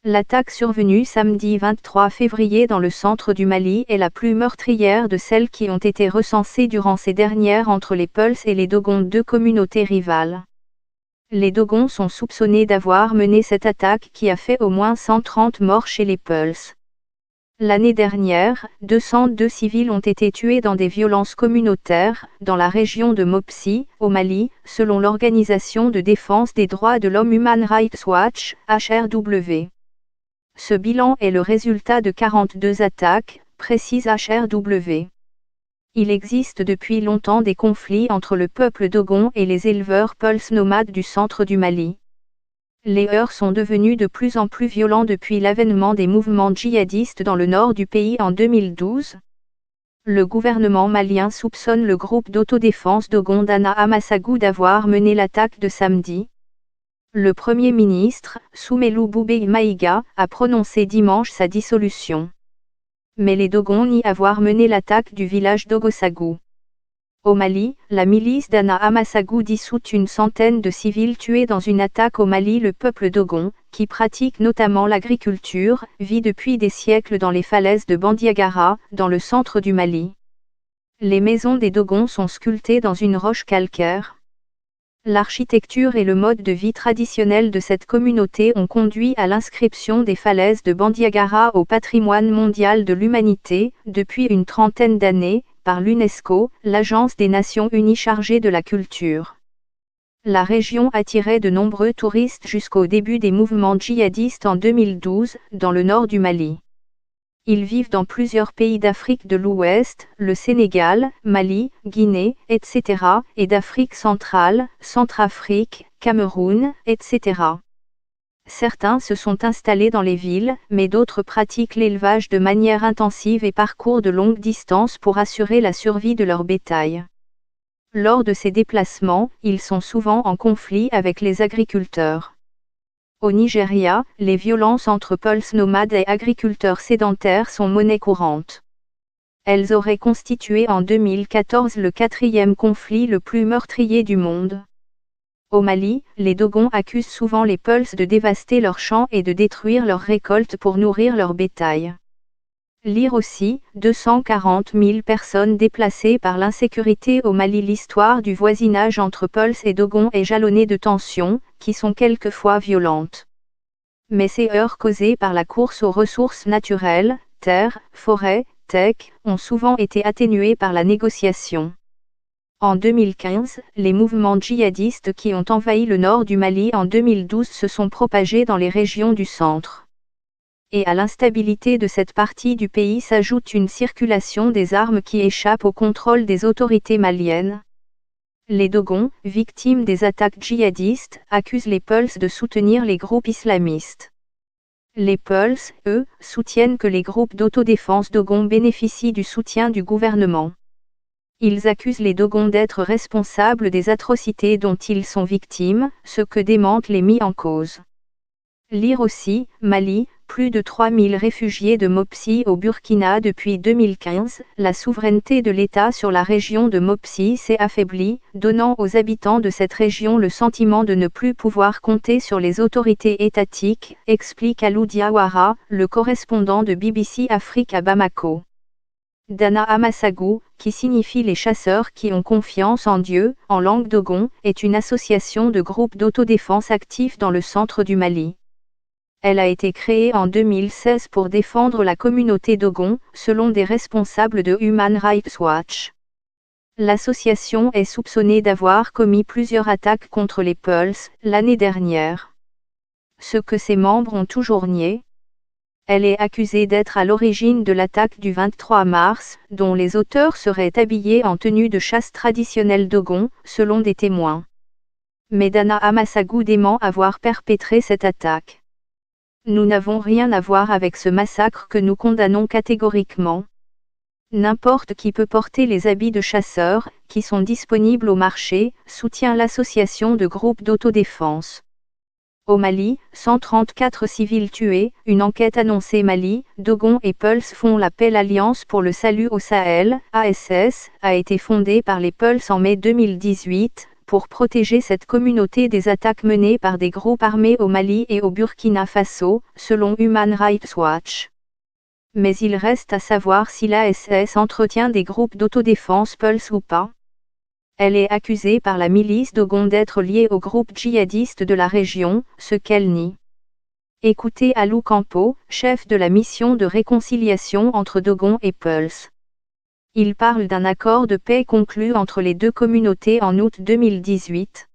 L'attaque survenue samedi 23 février dans le centre du Mali est la plus meurtrière de celles qui ont été recensées durant ces dernières entre les Peuls et les Dogons, deux communautés rivales. Les Dogons sont soupçonnés d'avoir mené cette attaque qui a fait au moins 130 morts chez les Peuls. L'année dernière, 202 civils ont été tués dans des violences communautaires, dans la région de Mopti, au Mali, selon l'organisation de défense des droits de l'homme Human Rights Watch, HRW. Ce bilan est le résultat de 42 attaques, précise HRW. Il existe depuis longtemps des conflits entre le peuple dogon et les éleveurs Peuls nomades du centre du Mali. Les heurts sont devenus de plus en plus violents depuis l'avènement des mouvements djihadistes dans le nord du pays en 2012. Le gouvernement malien soupçonne le groupe d'autodéfense dogon d'Anna Amassagou d'avoir mené l'attaque de samedi. Le Premier ministre, Soumelou Boubé Maïga, a prononcé dimanche sa dissolution. Mais les Dogons nient avoir mené l'attaque du village d'Ogosagou. Au Mali, la milice d'Anna Amassagou dissout une centaine de civils tués dans une attaque au Mali. Le peuple dogon, qui pratique notamment l'agriculture, vit depuis des siècles dans les falaises de Bandiagara, dans le centre du Mali. Les maisons des Dogons sont sculptées dans une roche calcaire. L'architecture et le mode de vie traditionnel de cette communauté ont conduit à l'inscription des falaises de Bandiagara au patrimoine mondial de l'humanité, depuis une trentaine d'années, par l'UNESCO, l'Agence des Nations Unies chargée de la culture. La région attirait de nombreux touristes jusqu'au début des mouvements djihadistes en 2012, dans le nord du Mali. Ils vivent dans plusieurs pays d'Afrique de l'Ouest, le Sénégal, Mali, Guinée, etc., et d'Afrique centrale, Centrafrique, Cameroun, etc. Certains se sont installés dans les villes, mais d'autres pratiquent l'élevage de manière intensive et parcourent de longues distances pour assurer la survie de leur bétail. Lors de ces déplacements, ils sont souvent en conflit avec les agriculteurs. Au Nigeria, les violences entre Peuls nomades et agriculteurs sédentaires sont monnaie courante. Elles auraient constitué en 2014 le 4e conflit le plus meurtrier du monde. Au Mali, les Dogons accusent souvent les Peuls de dévaster leurs champs et de détruire leurs récoltes pour nourrir leur bétail. Lire aussi, 240 000 personnes déplacées par l'insécurité au Mali. L'histoire du voisinage entre Peuls et Dogons est jalonnée de tensions, qui sont quelquefois violentes. Mais ces heurts causés par la course aux ressources naturelles, terre, forêt, teck, ont souvent été atténués par la négociation. En 2015, les mouvements djihadistes qui ont envahi le nord du Mali en 2012 se sont propagés dans les régions du centre. Et à l'instabilité de cette partie du pays s'ajoute une circulation des armes qui échappe au contrôle des autorités maliennes. Les Dogons, victimes des attaques djihadistes, accusent les Peuls de soutenir les groupes islamistes. Les Peuls, eux, soutiennent que les groupes d'autodéfense Dogons bénéficient du soutien du gouvernement. Ils accusent les Dogons d'être responsables des atrocités dont ils sont victimes, ce que démentent les mis en cause. Lire aussi, Mali, plus de 3000 réfugiés de Mopti au Burkina depuis 2015, la souveraineté de l'État sur la région de Mopti s'est affaiblie, donnant aux habitants de cette région le sentiment de ne plus pouvoir compter sur les autorités étatiques, explique Alou Diawara, le correspondant de BBC Afrique à Bamako. Dana Amassagou, qui signifie les chasseurs qui ont confiance en Dieu, en langue dogon, est une association de groupes d'autodéfense actifs dans le centre du Mali. Elle a été créée en 2016 pour défendre la communauté dogon, selon des responsables de Human Rights Watch. L'association est soupçonnée d'avoir commis plusieurs attaques contre les Peuls, l'année dernière. Ce que ses membres ont toujours nié. Elle est accusée d'être à l'origine de l'attaque du 23 mars, dont les auteurs seraient habillés en tenue de chasse traditionnelle dogon, selon des témoins. Mais Dana Amassagou dément avoir perpétré cette attaque. Nous n'avons rien à voir avec ce massacre que nous condamnons catégoriquement. N'importe qui peut porter les habits de chasseur, qui sont disponibles au marché, soutient l'association de groupes d'autodéfense. Au Mali, 134 civils tués, une enquête annoncée. Mali, Dogons et Peuls font l'appel. Alliance pour le salut au Sahel, ASS, a été fondée par les Peuls en mai 2018, pour protéger cette communauté des attaques menées par des groupes armés au Mali et au Burkina Faso, selon Human Rights Watch. Mais il reste à savoir si l'ASS entretient des groupes d'autodéfense Pulse ou pas. Elle est accusée par la milice Dogon d'être liée au groupe djihadiste de la région, ce qu'elle nie. Écoutez Alou Campo, chef de la mission de réconciliation entre Dogon et Pulse. Il parle d'un accord de paix conclu entre les deux communautés en août 2018.